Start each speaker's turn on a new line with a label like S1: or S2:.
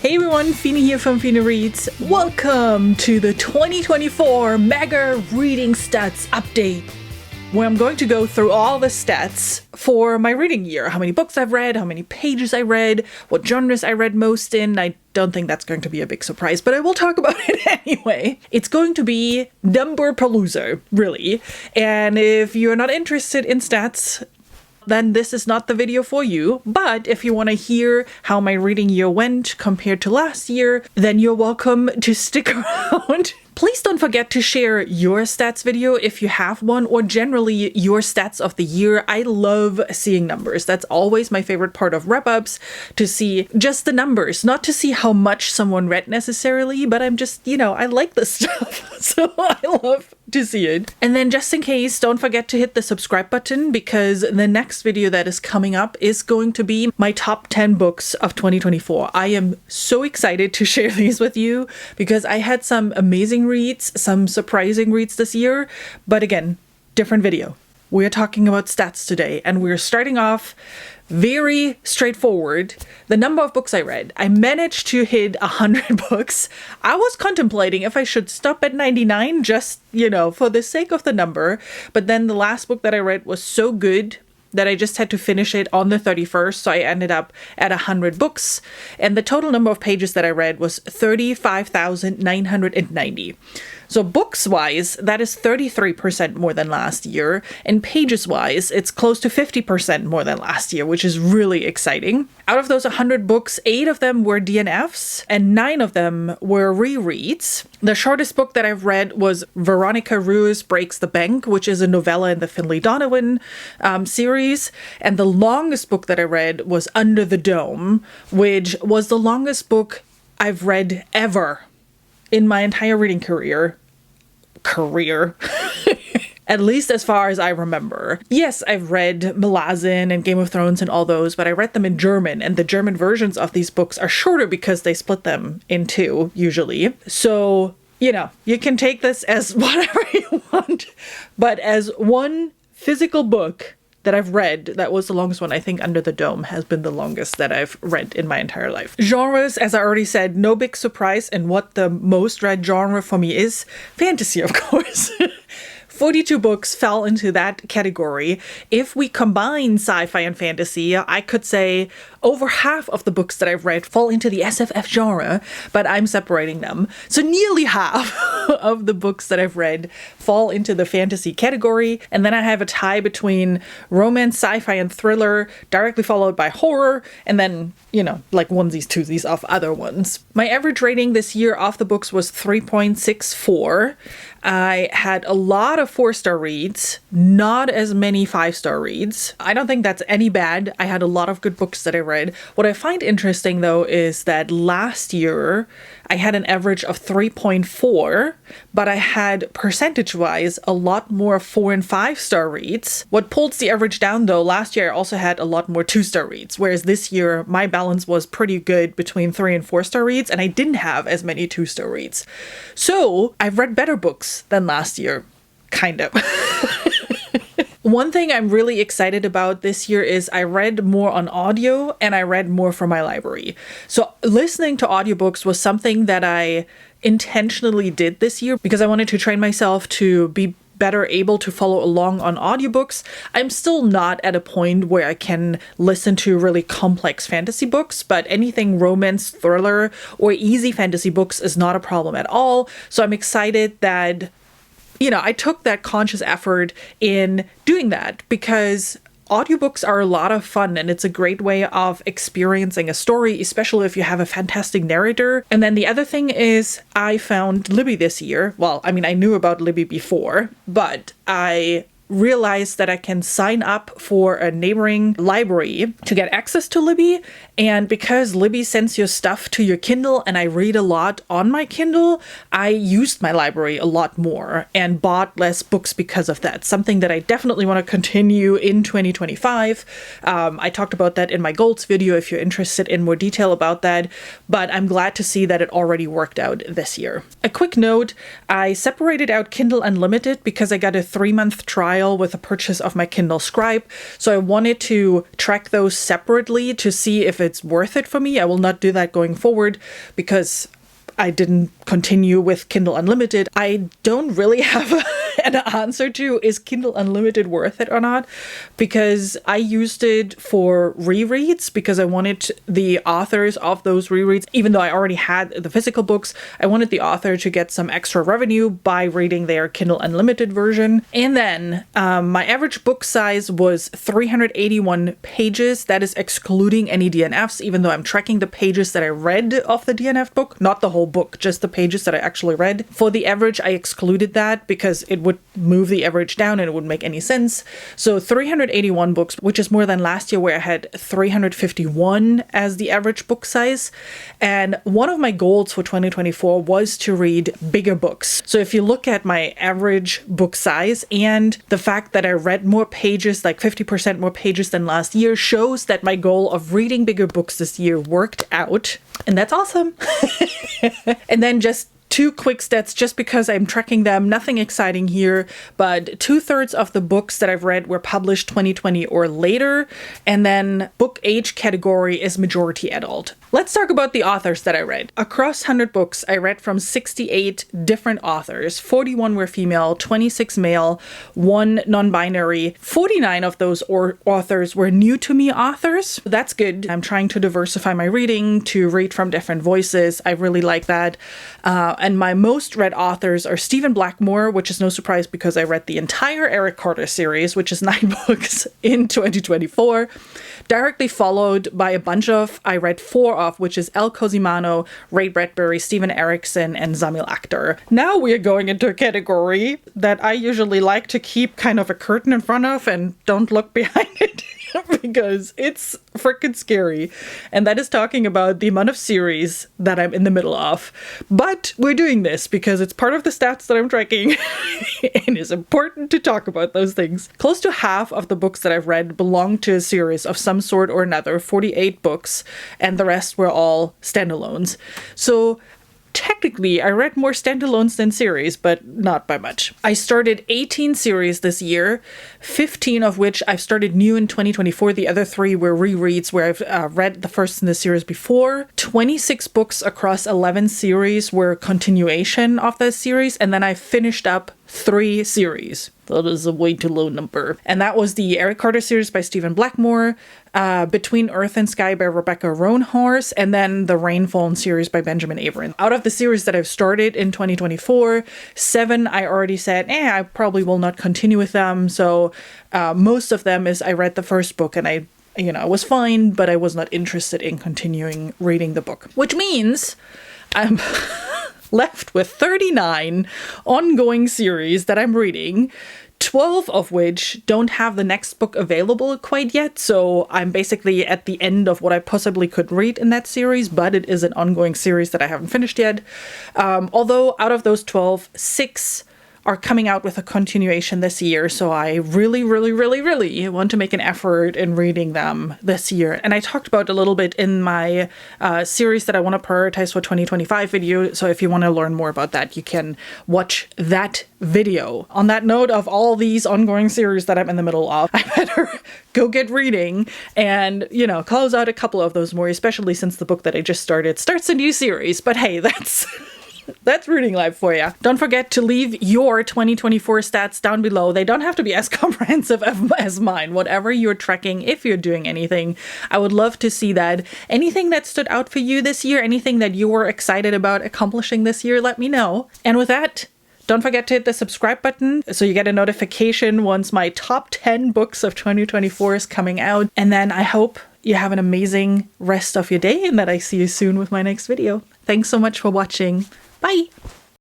S1: Hey everyone, Fina here from Fina Reads. Welcome to the 2024 Mega Reading Stats Update, where I'm going to go through all the stats for my reading year. How many books I've read, how many pages I read, what genres I read most in. I don't think that's going to be a big surprise, but I will talk about it anyway. It's going to be number palooza, really. And if you're not interested in stats, then this is not the video for you. But if you want to hear how my reading year went compared to last year, then you're welcome to stick around. Please don't forget to share your stats video if you have one, or generally your stats of the year. I love seeing numbers. That's always my favorite part of wrap-ups, to see just the numbers, not to see how much someone read necessarily, but I'm just, I like this stuff. So I love to see it. And then just in case, don't forget to hit the subscribe button, because the next video that is coming up is going to be my top 10 books of 2024. I am so excited to share these with you because I had some amazing reads, some surprising reads this year, but again, different video. We're talking about stats today, and we're starting off very straightforward. The number of books I read. I managed to hit 100 books. I was contemplating if I should stop at 99 just, for the sake of the number. But then the last book that I read was so good that I just had to finish it on the 31st. So I ended up at 100 books. And the total number of pages that I read was 35,990. So books-wise, that is 33% more than last year. And pages-wise, it's close to 50% more than last year, which is really exciting. Out of those 100 books, 8 of them were DNFs and 9 of them were rereads. The shortest book that I've read was Veronica Ruiz Breaks the Bank, which is a novella in the Finlay Donovan series. And the longest book that I read was Under the Dome, which was the longest book I've read ever in my entire reading career. At least as far as I remember. Yes, I've read Malazan and Game of Thrones and all those, but I read them in German, and the German versions of these books are shorter because they split them in two, usually. So, you can take this as whatever you want, but as one physical book that I've read, that was the longest one. I think Under the Dome has been the longest that I've read in my entire life. Genres, as I already said, no big surprise in what the most read genre for me is. Fantasy, of course. 42 books fell into that category. If we combine sci-fi and fantasy, I could say over half of the books that I've read fall into the SFF genre, but I'm separating them. So nearly half of the books that I've read fall into the fantasy category. And then I have a tie between romance, sci-fi, and thriller, directly followed by horror, and then, like onesies, twosies of other ones. My average rating this year of the books was 3.64. I had a lot of 4-star reads, not as many 5-star reads. I don't think that's any bad. I had a lot of good books that I read. What I find interesting, though, is that last year I had an average of 3.4, but I had percentage-wise a lot more 4- and 5-star reads. What pulls the average down, though, last year I also had a lot more 2-star reads, whereas this year my balance was pretty good between 3- and 4-star reads, and I didn't have as many 2-star reads. So I've read better books than last year, kind of. One thing I'm really excited about this year is I read more on audio and I read more from my library. So listening to audiobooks was something that I intentionally did this year because I wanted to train myself to be better able to follow along on audiobooks. I'm still not at a point where I can listen to really complex fantasy books, but anything romance, thriller, or easy fantasy books is not a problem at all. So I'm excited that I took that conscious effort in doing that because audiobooks are a lot of fun and it's a great way of experiencing a story, especially if you have a fantastic narrator. And then the other thing is I found Libby this year. Well, I knew about Libby before, but I realized that I can sign up for a neighboring library to get access to Libby. And because Libby sends your stuff to your Kindle and I read a lot on my Kindle, I used my library a lot more and bought less books because of that. Something that I definitely want to continue in 2025. I talked about that in my goals video if you're interested in more detail about that, but I'm glad to see that it already worked out this year. A quick note, I separated out Kindle Unlimited because I got a 3-month trial while with the purchase of my Kindle Scribe. So I wanted to track those separately to see if it's worth it for me. I will not do that going forward because I didn't continue with Kindle Unlimited. I don't really have an answer to, is Kindle Unlimited worth it or not? Because I used it for rereads because I wanted the authors of those rereads, even though I already had the physical books, I wanted the author to get some extra revenue by reading their Kindle Unlimited version. And then my average book size was 381 pages. That is excluding any DNFs, even though I'm tracking the pages that I read of the DNF book, not the whole book, just the pages that I actually read. For the average, I excluded that because it would move the average down and it wouldn't make any sense. So 381 books, which is more than last year where I had 351 as the average book size. And one of my goals for 2024 was to read bigger books. So if you look at my average book size and the fact that I read more pages, like 50% more pages than last year, shows that my goal of reading bigger books this year worked out. And that's awesome. And then just 2 quick stats, just because I'm tracking them, nothing exciting here, but 2/3 of the books that I've read were published 2020 or later, and then book age category is majority adult. Let's talk about the authors that I read. Across 100 books, I read from 68 different authors. 41 were female, 26 male, 1 non-binary. 49 of those authors were new to me authors. That's good. I'm trying to diversify my reading, to read from different voices. I really like that. And my most read authors are Stephen Blackmore, which is no surprise because I read the entire Eric Carter series, which is 9 books in 2024. Directly followed by a bunch of, I read 4 of, which is Elle Cosimano, Ray Bradbury, Steven Erikson, and Zamil Akhtar. Now we are going into a category that I usually like to keep kind of a curtain in front of and don't look behind it. Because it's freaking scary. And that is talking about the amount of series that I'm in the middle of. But we're doing this because it's part of the stats that I'm tracking. And it's important to talk about those things. Close to half of the books that I've read belong to a series of some sort or another, 48 books, and the rest were all standalones. So technically, I read more standalones than series, but not by much. I started 18 series this year, 15 of which I've started new in 2024. The other 3 were rereads where I've read the first in the series before. 26 books across 11 series were continuation of that series, and then I finished up 3 series. That is a way too low number. And that was the Eric Carter series by Stephen Blackmore, Between Earth and Sky by Rebecca Roanhorse, and then the Rainfall series by Benjamin Averin. Out of the series that I've started in 2024, 7 I already said, I probably will not continue with them. So most of them is I read the first book and I was fine, but I was not interested in continuing reading the book. Which means I'm left with 39 ongoing series that I'm reading, 12 of which don't have the next book available quite yet. So I'm basically at the end of what I possibly could read in that series, but it is an ongoing series that I haven't finished yet. Although out of those 12, 6 are coming out with a continuation this year, so I really, really, really, really want to make an effort in reading them this year. And I talked about a little bit in my series that I want to prioritize for 2025 video, so if you want to learn more about that, you can watch that video. On that note of all these ongoing series that I'm in the middle of, I better go get reading and, close out a couple of those more, especially since the book that I just started starts a new series. But hey, that's reading life for you. Don't forget to leave your 2024 stats down below. They don't have to be as comprehensive as mine. Whatever you're tracking, if you're doing anything, I would love to see that. Anything that stood out for you this year, anything that you were excited about accomplishing this year, let me know. And with that, don't forget to hit the subscribe button so you get a notification once my top 10 books of 2024 is coming out. And then I hope you have an amazing rest of your day and that I see you soon with my next video. Thanks so much for watching. Bye!